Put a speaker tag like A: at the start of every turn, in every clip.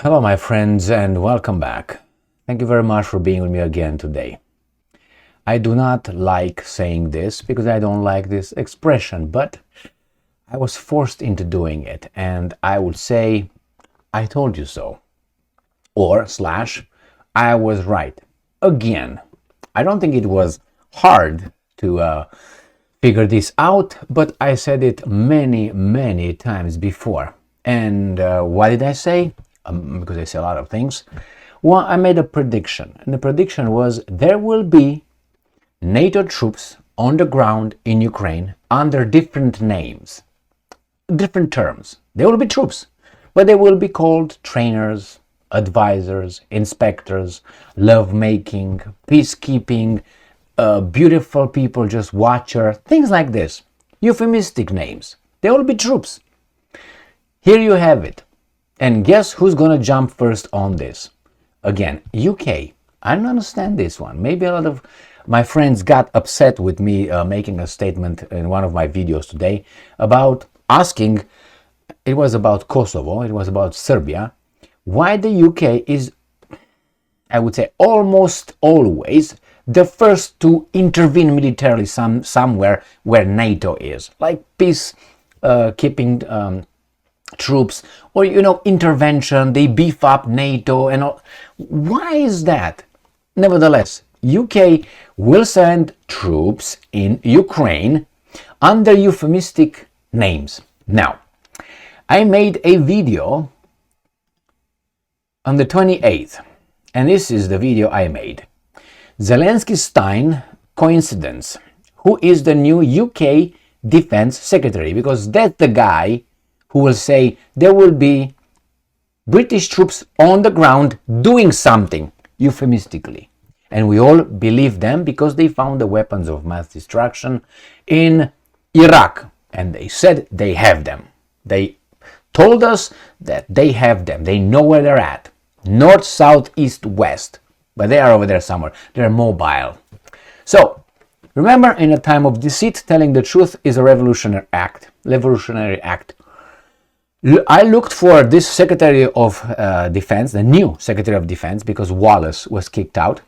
A: Hello my friends and welcome back. Thank you very much for being with me again today. I do not like saying this because I don't like this expression, but I was forced into doing it, and I would say I told you so, or / I was right again. I don't think it was hard to figure this out, but I said it many times before. And what did I say? Because I say a lot of things. Well, I made a prediction, and the prediction was there will be NATO troops on the ground in Ukraine under different names, different terms. There will be troops, but they will be called trainers, advisors, inspectors, lovemaking, peacekeeping, beautiful people, just watcher, things like this. Euphemistic names. They will be troops. Here you have it. And guess who's gonna jump first on this? Again, UK. I don't understand this one. Maybe a lot of my friends got upset with me making a statement in one of my videos today about asking, it was about Kosovo, it was about Serbia, why the UK is, I would say, almost always the first to intervene militarily somewhere where NATO is, like peace keeping troops, or intervention. They beef up NATO and all. Why is that? Nevertheless, UK will send troops in Ukraine under euphemistic names. Now, I made a video on the 28th, and this is the video I made. Zelensky-Stein coincidence. Who is the new UK Defense Secretary? Because that's the guy who will say there will be British troops on the ground doing something, euphemistically. And we all believe them because they found the weapons of mass destruction in Iraq. And they said they have them. They told us that they have them. They know where they're at. North, south, east, west. But they are over there somewhere. They're mobile. So, remember, in a time of deceit, telling the truth is a revolutionary act. I looked for this Secretary of Defense, the new Secretary of Defense, because Wallace was kicked out.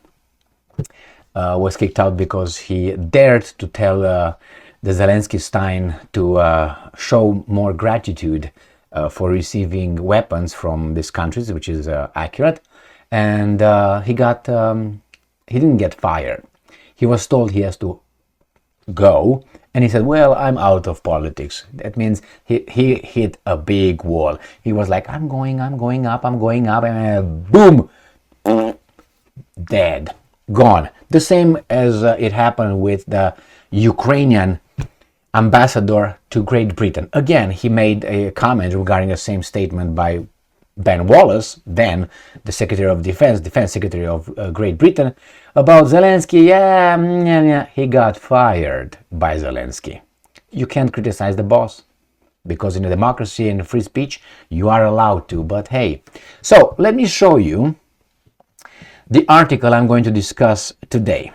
A: Because he dared to tell the Zelensky-Stein to show more gratitude for receiving weapons from these countries, which is accurate. And he didn't get fired. He was told he has to go. And he said, well, I'm out of politics. That means he hit a big wall. He was like, I'm going up, and boom, dead, gone. The same as it happened with the Ukrainian ambassador to Great Britain. Again, he made a comment regarding the same statement by Ben Wallace, then the Secretary of Defense Secretary of Great Britain, about Zelensky. He got fired by Zelensky. You can't criticize the boss, because in a democracy and free speech, you are allowed to, but hey. So, let me show you the article I'm going to discuss today.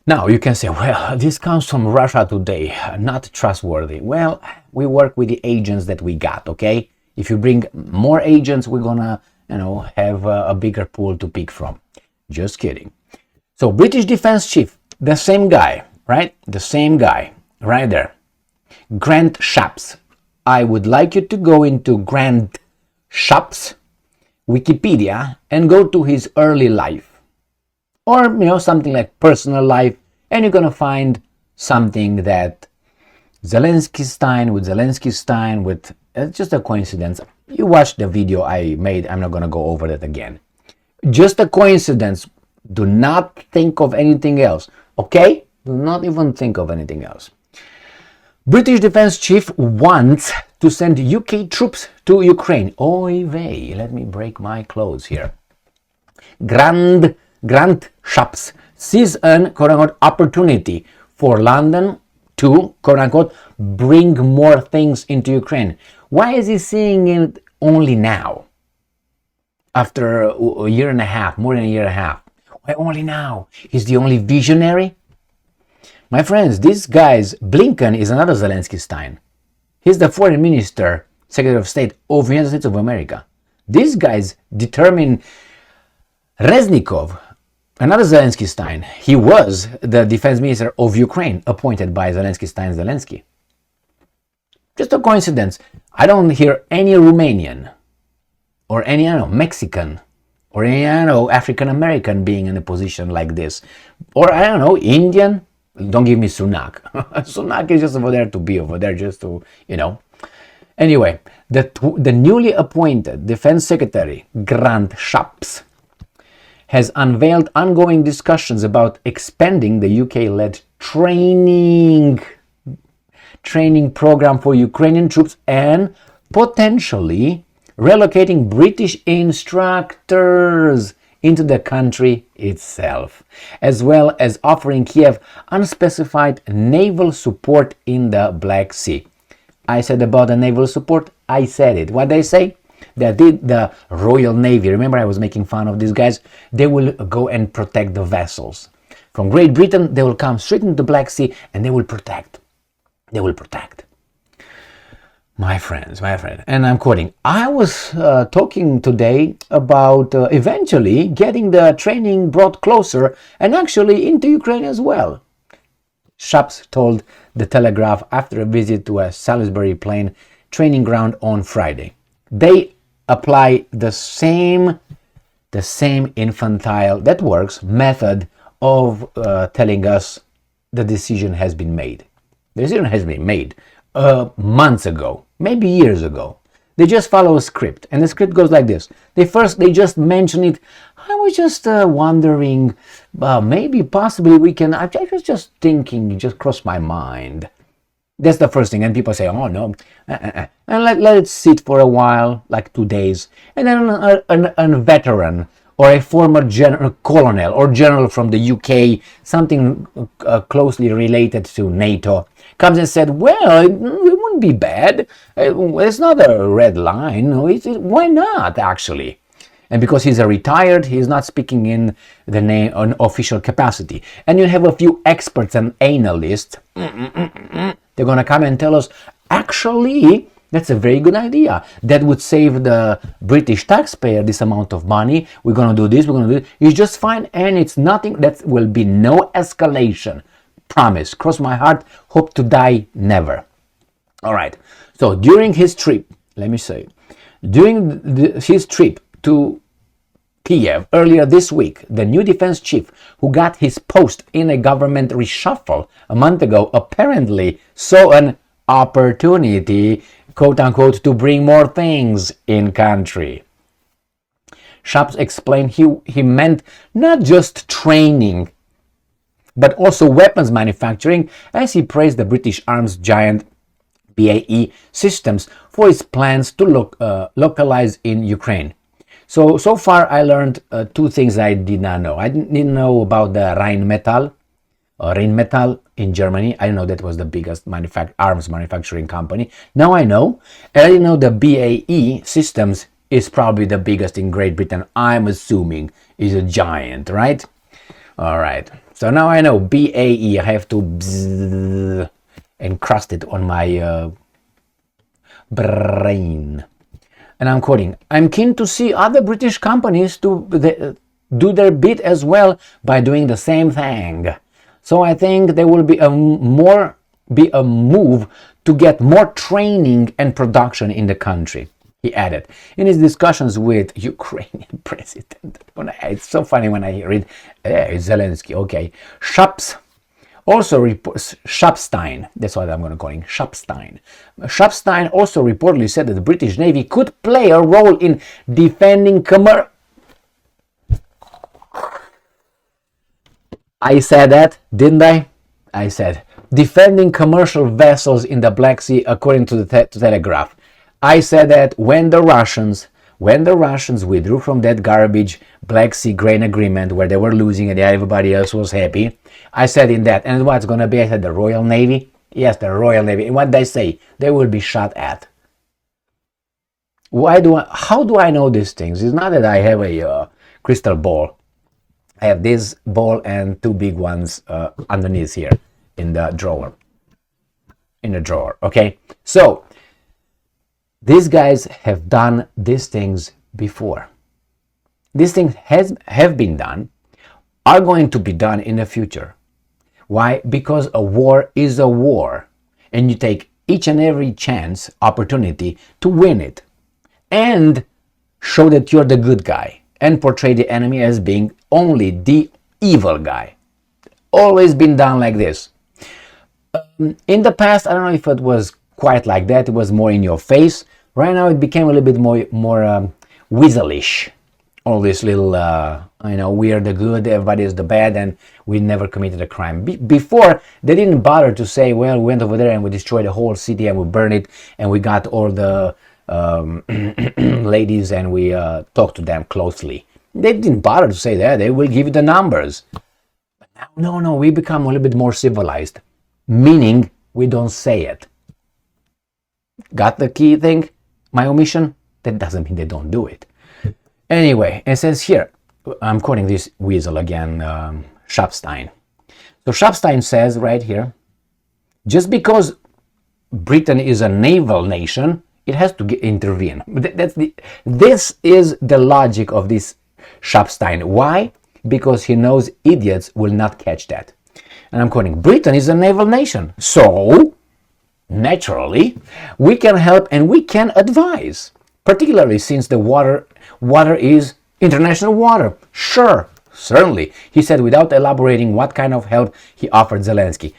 A: Now, you can say, well, this comes from Russia Today, not trustworthy. Well, we work with the agents that we got, okay? If you bring more agents, we're gonna, have a bigger pool to pick from. Just kidding. So, British Defense Chief, the same guy, right? The same guy, right there. Grant Shapps. I would like you to go into Grant Shapps Wikipedia and go to his early life. Or, something like personal life, and you're going to find something that Zelensky-Stein with it's just a coincidence. You watched the video I made, I'm not going to go over that again. Just a coincidence. Do not think of anything else, okay? Do not even think of anything else. British Defense Chief wants to send UK troops to Ukraine. Oy vey, let me break my clothes here. Grant Shapps sees an quote-unquote opportunity for London to quote-unquote bring more things into Ukraine. Why is he seeing it only now? After a year and a half, more than a year and a half. Why only now? He's the only visionary? My friends, this guy's Blinken is another Zelensky-Stein. He's the foreign minister Secretary of State of the United States of America. These guys determine Reznikov, another Zelensky Stein. He was the defense minister of Ukraine, appointed by Zelensky Stein Zelensky. Just a coincidence. I don't hear any Romanian or any, Mexican or any, African American being in a position like this. Or, Indian. Don't give me Sunak. Sunak is just over there to be over there, just to, Anyway, the newly appointed Defense Secretary, Grant Shapps, has unveiled ongoing discussions about expanding the UK-led training program for Ukrainian troops and potentially relocating British instructors into the country itself, as well as offering Kiev unspecified naval support in the Black Sea. I said about the naval support, I said it. What they say? That the Royal Navy, remember I was making fun of these guys, they will go and protect the vessels. From Great Britain, they will come straight into the Black Sea and they will protect. They will protect. My friend, and I'm quoting, I was talking today about eventually getting the training brought closer and actually into Ukraine as well. Shapps told the Telegraph after a visit to a Salisbury Plain training ground on Friday. They apply the same infantile, that works, method of telling us the decision has been made. The decision has been made months ago, maybe years ago. They just follow a script, and the script goes like this. They just mention it. I was just wondering, maybe possibly we can, I was just thinking, it just crossed my mind. That's the first thing, and people say, oh no, and let it sit for a while, like 2 days, and then a veteran or a former colonel or general from the UK, something closely related to NATO, comes and said, well, it wouldn't be bad. It's not a red line. Why not, actually? And because he's a retired, he's not speaking in the name on official capacity. And you have a few experts and analysts. They're going to come and tell us, actually, that's a very good idea. That would save the British taxpayer this amount of money. We're going to do this, we're going to do this. It's just fine, and it's nothing. That will be no escalation. Promise. Cross my heart. Hope to die never. All right. So during his trip, his trip to Kiev earlier this week, the new defense chief, who got his post in a government reshuffle a month ago, apparently saw an opportunity, quote unquote, to bring more things in country. Shapps explained he meant not just training, but also weapons manufacturing, as he praised the British arms giant BAE Systems for its plans to localize in Ukraine. So far I learned two things I did not know. I didn't know about the Rheinmetall in Germany. I didn't know that was the biggest arms manufacturing company. Now I know. And I didn't know the BAE Systems is probably the biggest in Great Britain. I'm assuming is a giant, right? All right. So now I know BAE. I have to encrust it on my brain. And I'm quoting, I'm keen to see other British companies do their bit as well by doing the same thing. So I think there will be a move to get more training and production in the country, he added. In his discussions with Ukrainian president, it's so funny when I read Zelensky, okay. Shapps also reports, Shapstein, that's what I'm going to call him, Shapstein. Shapstein also reportedly said that the British Navy could play a role in defending I said that, didn't I? I said, defending commercial vessels in the Black Sea, according to the Telegraph. I said that when the Russians withdrew from that garbage Black Sea grain agreement where they were losing and everybody else was happy, I said in that, and what's going to be, I said the Royal Navy? Yes, the Royal Navy. And what they say? They will be shot at. How do I know these things? It's not that I have a crystal ball. I have this ball and two big ones underneath here in the drawer. Okay? So, These guys have done these things before. These things have been done, are going to be done in the future. Why? Because a war is a war, and you take each and every chance, opportunity to win it, and show that you're the good guy, and portray the enemy as being only the evil guy. Always been done like this. In the past, I don't know if it was quite like that. It was more in your face. Right now, it became a little bit more weaselish. All this little, we are the good, everybody is the bad, and we never committed a crime. Before, they didn't bother to say, well, we went over there and we destroyed the whole city and we burned it and we got all the ladies and we talked to them closely. They didn't bother to say that. They will give you the numbers. But now, no, we become a little bit more civilized, meaning we don't say it. Got the key thing? My omission? That doesn't mean they don't do it. Anyway, it says here, I'm quoting this weasel again, Shapstein. So Shapstein says right here, just because Britain is a naval nation, it has to intervene. This is the logic of this Shapstein. Why? Because he knows idiots will not catch that. And I'm quoting, Britain is a naval nation, so naturally we can help and we can advise, particularly since the water is international water. Sure, certainly, he said, without elaborating what kind of help he offered Zelensky.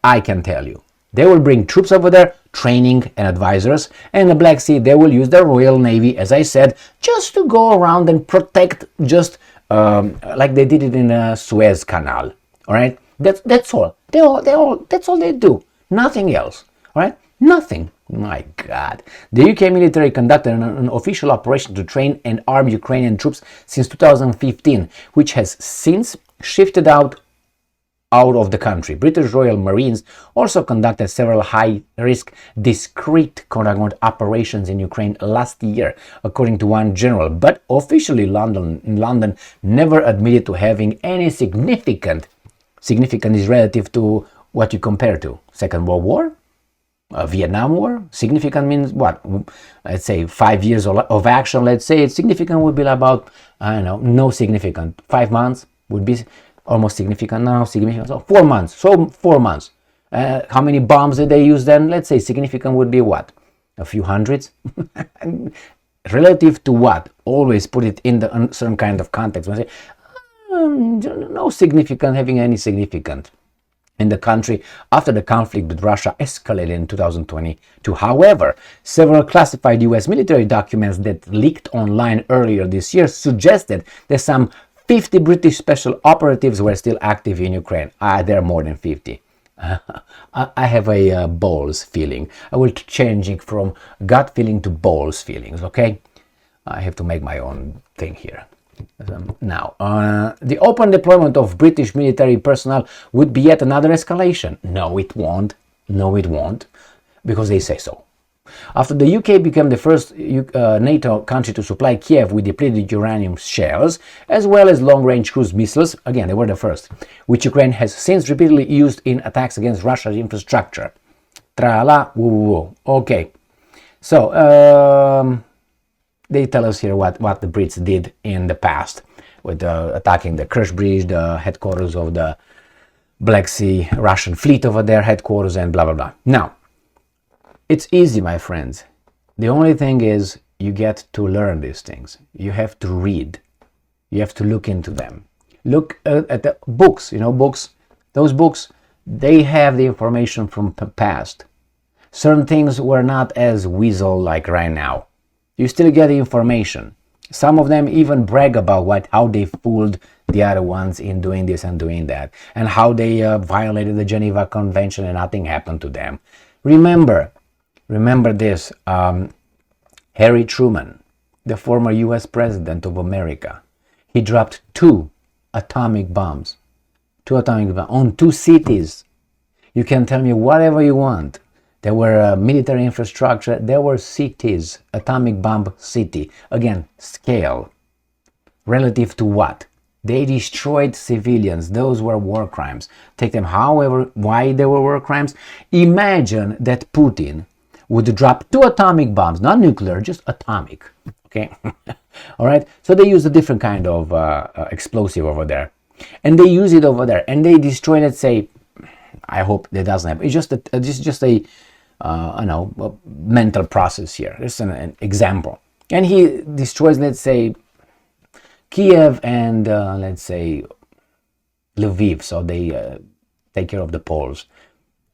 A: I can tell you, they will bring troops over there, training and advisors, and in the Black Sea they will use the Royal Navy, as I said, just to go around and protect, just like they did it in the Suez Canal. All right, that's all. That's all they do. Nothing else. All right, nothing. My God. The UK military conducted an official operation to train and arm Ukrainian troops since 2015, which has since shifted out of the country. British Royal Marines also conducted several high-risk, discreet operations in Ukraine last year, according to one general. But officially, London never admitted to having any significant is relative to what you compare to. Second World War? Vietnam War? Significant means what? Let's say 5 years of action. Let's say it's significant would be about, I don't know, no significant. 5 months would be almost significant. No, significant. So 4 months. So 4 months. How many bombs did they use then? Let's say significant would be what? A few hundreds? Relative to what? Always put it in the certain kind of context. When I say, no significant, having any significant in the country after the conflict with Russia escalated in 2022. However, several classified US military documents that leaked online earlier this year suggested that some 50 British special operatives were still active in Ukraine. There are more than 50. I have a balls feeling. I will change it from gut feeling to balls feelings, okay? I have to make my own thing here. Now, the open deployment of British military personnel would be yet another escalation. No, it won't. No, it won't. Because they say so. After the UK became the first NATO country to supply Kiev with depleted uranium shells, as well as long-range cruise missiles, again, they were the first, which Ukraine has since repeatedly used in attacks against Russia's infrastructure. Tra-la, woo-woo-woo. Okay. So, they tell us here what the Brits did in the past with attacking the Kerch Bridge, the headquarters of the Black Sea Russian fleet over there, headquarters, and blah, blah, blah. Now, it's easy, my friends. The only thing is you get to learn these things. You have to read. You have to look into them. Look at the books, books. Those books, they have the information from the past. Certain things were not as weasel like right now. You still get the information. Some of them even brag about how they fooled the other ones in doing this and doing that, and how they violated the Geneva Convention and nothing happened to them. Remember this, Harry Truman, the former US President of America, he dropped 2 atomic bombs on 2 cities. You can tell me whatever you want. There were military infrastructure, there were cities, atomic bomb city. Again, scale. Relative to what? They destroyed civilians. Those were war crimes. Take them however, why they were war crimes. Imagine that Putin would drop 2 atomic bombs, not nuclear, just atomic. Okay, all right. So they use a different kind of explosive over there, and they use it over there, and they destroy. Let's say, I hope that doesn't happen. It's just a I know, a mental process here. It's an example, and he destroys, let's say, Kiev and let's say Lviv, so they take care of the Poles.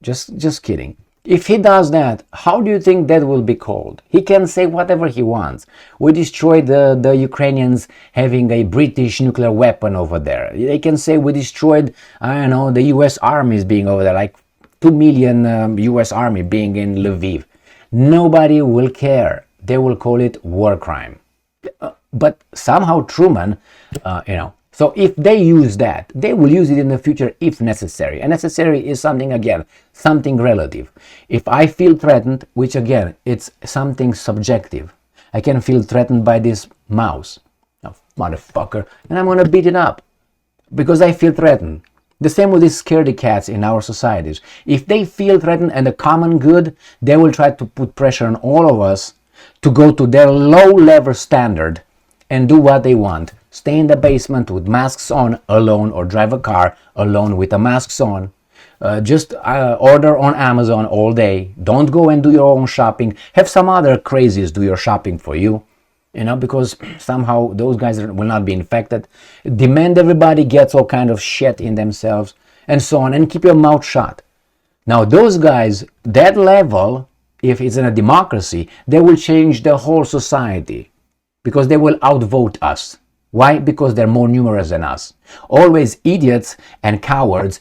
A: Just kidding. If he does that, how do you think that will be called? He can say whatever he wants. We destroyed the Ukrainians having a British nuclear weapon over there. They can say we destroyed, I don't know, the US armies being over there, like 2 million US army being in Lviv. Nobody will care. They will call it war crime. But somehow Truman, so if they use that, they will use it in the future if necessary. And necessary is something, again, something relative. If I feel threatened, which again, it's something subjective. I can feel threatened by this mouse, motherfucker, and I'm going to beat it up because I feel threatened. The same with these scaredy cats in our societies. If they feel threatened and the common good, they will try to put pressure on all of us to go to their low-level standard and do what they want. Stay in the basement with masks on alone, or drive a car alone with the masks on. Just order on Amazon all day. Don't go and do your own shopping. Have some other crazies do your shopping for you. Because somehow those guys will not be infected. Demand everybody gets all kind of shit in themselves and so on, and keep your mouth shut. Now those guys, that level, if it's in a democracy, they will change the whole society because they will outvote us. Why? Because they're more numerous than us. Always idiots and cowards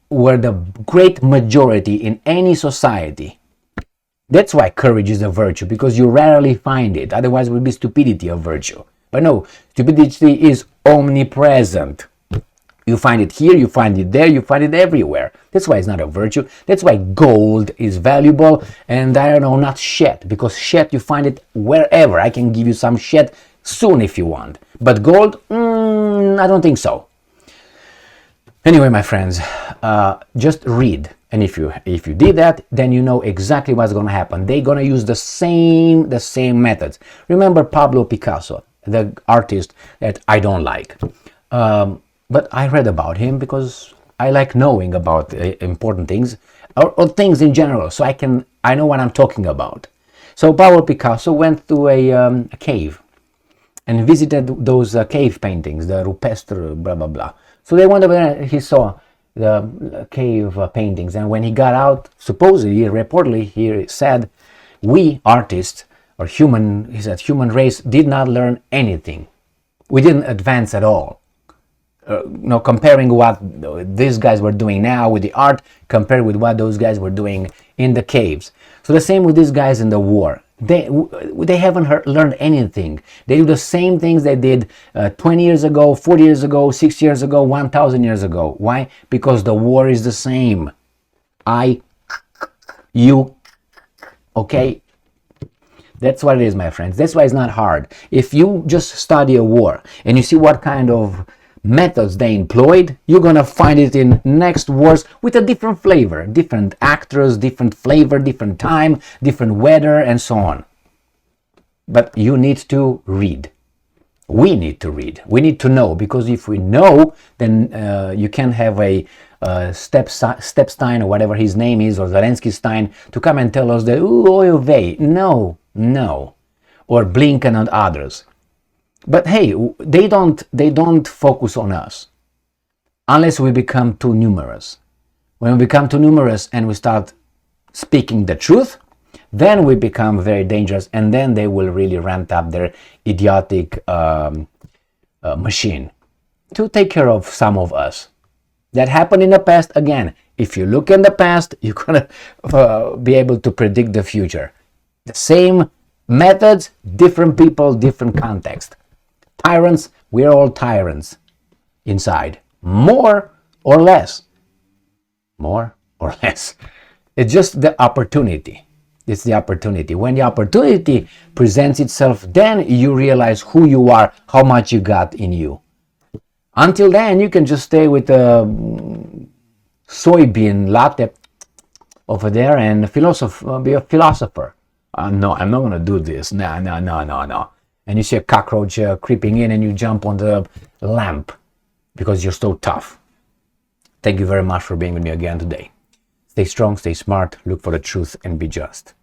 A: were the great majority in any society. That's why courage is a virtue, because you rarely find it. Otherwise, it would be stupidity a virtue. But no, stupidity is omnipresent. You find it here, you find it there, you find it everywhere. That's why it's not a virtue. That's why gold is valuable and, I don't know, not shit. Because shit, you find it wherever. I can give you some shit soon if you want. But gold, I don't think so. Anyway, my friends, just read. And if you did that, then you know exactly what's going to happen. They're going to use the same methods. Remember Pablo Picasso, the artist that I don't like. But I read about him because I like knowing about important things or things in general, so I know what I'm talking about. So Pablo Picasso went to a cave and visited those cave paintings, the rupestre, blah, blah, blah. So they went over there, he saw the cave paintings, and when he got out, supposedly, reportedly, he said, we artists, or human race, did not learn anything. We didn't advance at all. Comparing what these guys were doing now with the art, compared with what those guys were doing in the caves. So the same with these guys in the war. They haven't learned anything. They do the same things they did 20 years ago, 40 years ago, 6 years ago, 1,000 years ago. Why? Because the war is the same. You, okay? That's what it is, my friends. That's why it's not hard. If you just study a war and you see what kind of methods they employed, you're gonna find it in next wars with a different flavor, different actors, different flavor, different time, different weather, and so on. But you need to read. We need to read. We need to know, because if we know, then you can have a Stepstein or whatever his name is, or Zelensky Stein, to come and tell us that oy vey, no, or Blinken and others. But hey, they don't focus on us unless we become too numerous. When we become too numerous and we start speaking the truth, then we become very dangerous, and then they will really ramp up their idiotic machine to take care of some of us. That happened in the past. Again, if you look in the past, you're gonna be able to predict the future. The same methods, different people, different context. Tyrants, we're all tyrants inside. More or less. More or less. It's just the opportunity. It's the opportunity. When the opportunity presents itself, then you realize who you are, how much you got in you. Until then, you can just stay with a soybean latte over there and be a philosopher. No, I'm not going to do this. No, no, no, no, no. And you see a cockroach creeping in and you jump on the lamp because you're so tough. Thank you very much for being with me again today. Stay strong, stay smart, look for the truth, and be just.